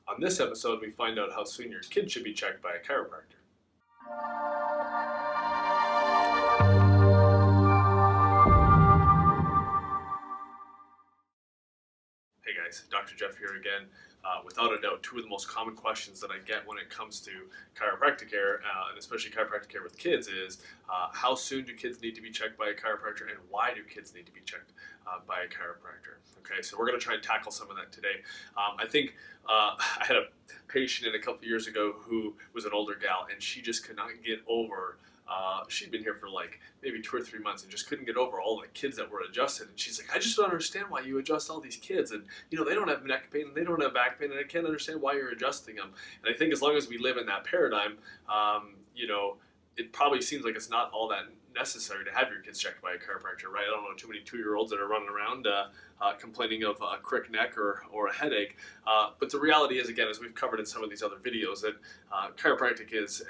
On this episode, we find out how soon your kid should be checked by a chiropractor. Hey guys, Dr. Jeff here again. Without a doubt, two of the most common questions that I get when it comes to chiropractic care, and especially chiropractic care with kids, is how soon do kids need to be checked by a chiropractor, and why do kids need to be checked by a chiropractor? Okay, so we're going to try and tackle some of that today. I think I had a patient in a couple years ago who was an older gal, and she just could not get over. She'd been here for like maybe 2 or 3 months and just couldn't get over all the kids that were adjusted. And she's like, I just don't understand why you adjust all these kids. And, they don't have neck pain and they don't have back pain, and I can't understand why you're adjusting them. And I think as long as we live in that paradigm, it probably seems like it's not all that necessary to have your kids checked by a chiropractor, right? I don't know too many 2-year-olds that are running around complaining of a crick neck or a headache. But the reality is, again, as we've covered in some of these other videos, that chiropractic has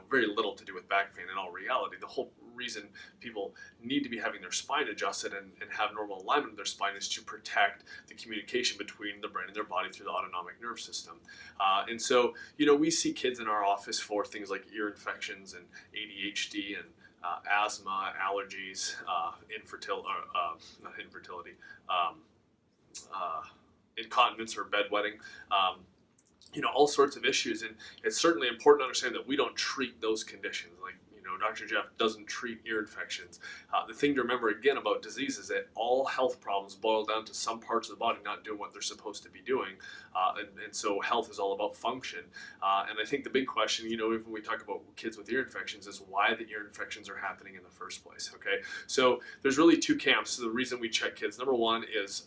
very little to do with back pain in all reality. The whole reason people need to be having their spine adjusted and have normal alignment of their spine is to protect the communication between the brain and their body through the autonomic nerve system. And so, we see kids in our office for things like ear infections and ADHD and asthma, allergies, incontinence or bedwetting. All sorts of issues, and it's certainly important to understand that we don't treat those conditions. Like, Dr. Jeff doesn't treat ear infections. The thing to remember again about disease is that all health problems boil down to some parts of the body not doing what they're supposed to be doing, and so health is all about function. And I think the big question, even when we talk about kids with ear infections, is why the ear infections are happening in the first place. Okay, so there's really two camps. So the reason we check kids, number one, is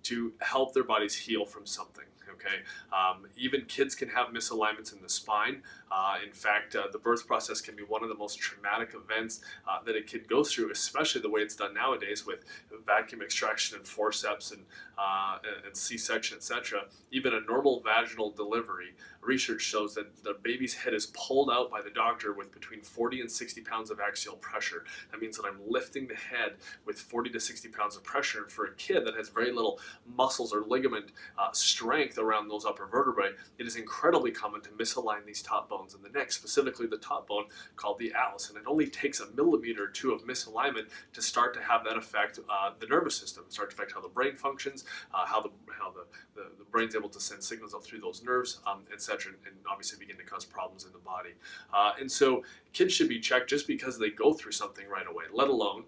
to help their bodies heal from something. Okay, even kids can have misalignments in the spine. In fact, the birth process can be one of the most traumatic events that a kid goes through, especially the way it's done nowadays with vacuum extraction and forceps and C-section, etc. Even a normal vaginal delivery, research shows that the baby's head is pulled out by the doctor with between 40 and 60 pounds of axial pressure. That means that I'm lifting the head with 40 to 60 pounds of pressure. And for a kid that has very little muscles or ligament strength around those upper vertebrae, it is incredibly common to misalign these top bones in the neck, specifically the top bone called the atlas. And it only takes a millimeter or two of misalignment to start to have that affect the nervous system, start to affect how the brain functions, how the brain's able to send signals up through those nerves, etc., and obviously begin to cause problems in the body. And so kids should be checked just because they go through something right away, let alone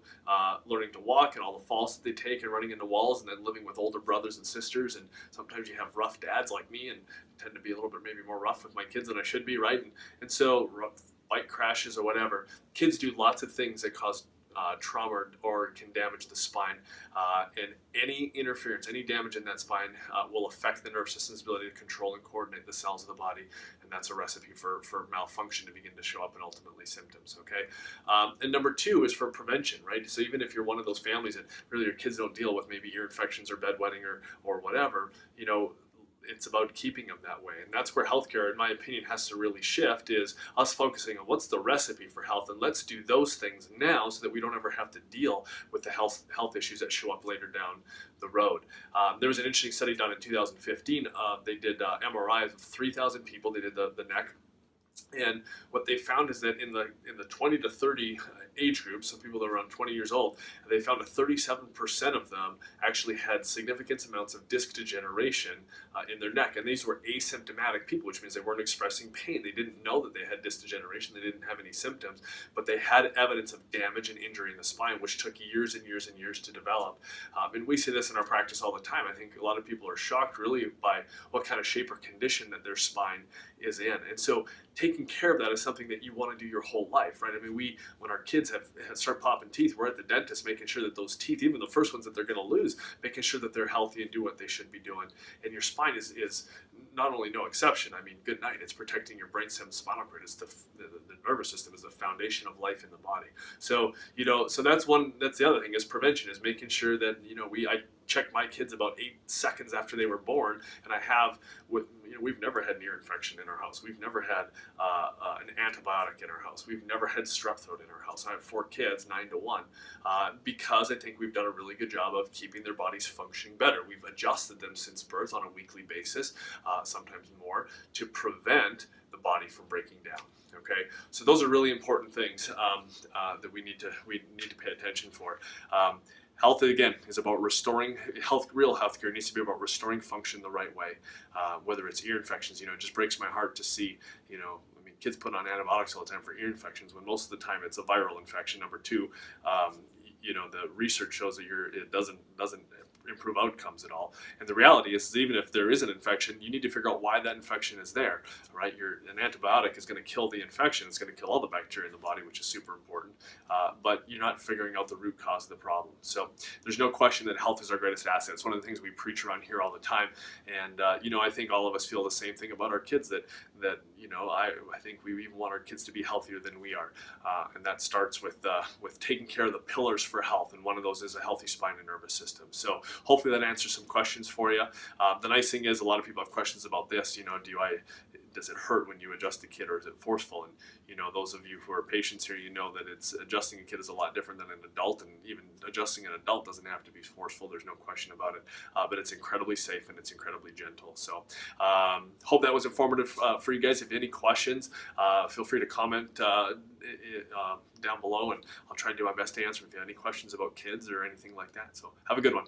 learning to walk and all the falls that they take and running into walls and then living with older brothers and sisters. And sometimes you have rough dads like me and tend to be a little bit maybe more rough with my kids than I should be, right? And so bike crashes or whatever. Kids do lots of things that cause trauma or can damage the spine, and any interference, any damage in that spine will affect the nerve system's ability to control and coordinate the cells of the body, and that's a recipe for malfunction to begin to show up and ultimately symptoms. Okay, and number two is for prevention, right? So even if you're one of those families that really your kids don't deal with maybe ear infections or bedwetting or whatever, it's about keeping them that way. And that's where healthcare, in my opinion, has to really shift, is us focusing on what's the recipe for health, and let's do those things now so that we don't ever have to deal with the health issues that show up later down the road. There was an interesting study done in 2015. They did MRIs of 3,000 people. They did the neck. And what they found is that in the 20 to 30 age group, so people that are around 20 years old, they found that 37% of them actually had significant amounts of disc degeneration in their neck. And these were asymptomatic people, which means they weren't expressing pain. They didn't know that they had disc degeneration. They didn't have any symptoms, but they had evidence of damage and injury in the spine, which took years and years and years to develop. And we see this in our practice all the time. I think a lot of people are shocked really by what kind of shape or condition that their spine is in. And so taking care of that is something that you want to do your whole life, right? I mean, when our kids have start popping teeth, we're at the dentist making sure that those teeth, even the first ones that they're going to lose, making sure that they're healthy and do what they should be doing. And your spine is not only no exception. I mean, good night. It's protecting your brainstem, spinal cord. It's the nervous system is the foundation of life in the body. So so that's one. That's the other thing is prevention, is making sure that I check my kids about 8 seconds after they were born, and I have with we've never had an ear infection in our house. We've never had an antibiotic in our house. We've never had strep throat in our house. I have 4 kids, 9 to 1, because I think we've done a really good job of keeping their bodies functioning better. We've adjusted them since birth on a weekly basis, sometimes more, to prevent the body from breaking down. Okay, so those are really important things that we need to pay attention for. Health, again, is about restoring health. Real healthcare needs to be about restoring function the right way. Whether it's ear infections, it just breaks my heart to see, I mean, kids put on antibiotics all the time for ear infections when most of the time it's a viral infection. Number two, the research shows that it doesn't improve outcomes at all. And the reality is even if there is an infection, you need to figure out why that infection is there, right? An antibiotic is going to kill the infection. It's going to kill all the bacteria in the body, which is super important. But you're not figuring out the root cause of the problem. So there's no question that health is our greatest asset. It's one of the things we preach around here all the time. And, I think all of us feel the same thing about our kids that I think we even want our kids to be healthier than we are. And that starts with taking care of the pillars for health. And one of those is a healthy spine and nervous system. So hopefully that answers some questions for you. The nice thing is a lot of people have questions about this. Does it hurt when you adjust a kid, or is it forceful? And those of you who are patients here, that it's adjusting a kid is a lot different than an adult, and even adjusting an adult doesn't have to be forceful. There's no question about it, but it's incredibly safe and it's incredibly gentle. So hope that was informative for you guys. If you have any questions, feel free to comment down below, and I'll try and do my best to answer if you have any questions about kids or anything like that. So have a good one.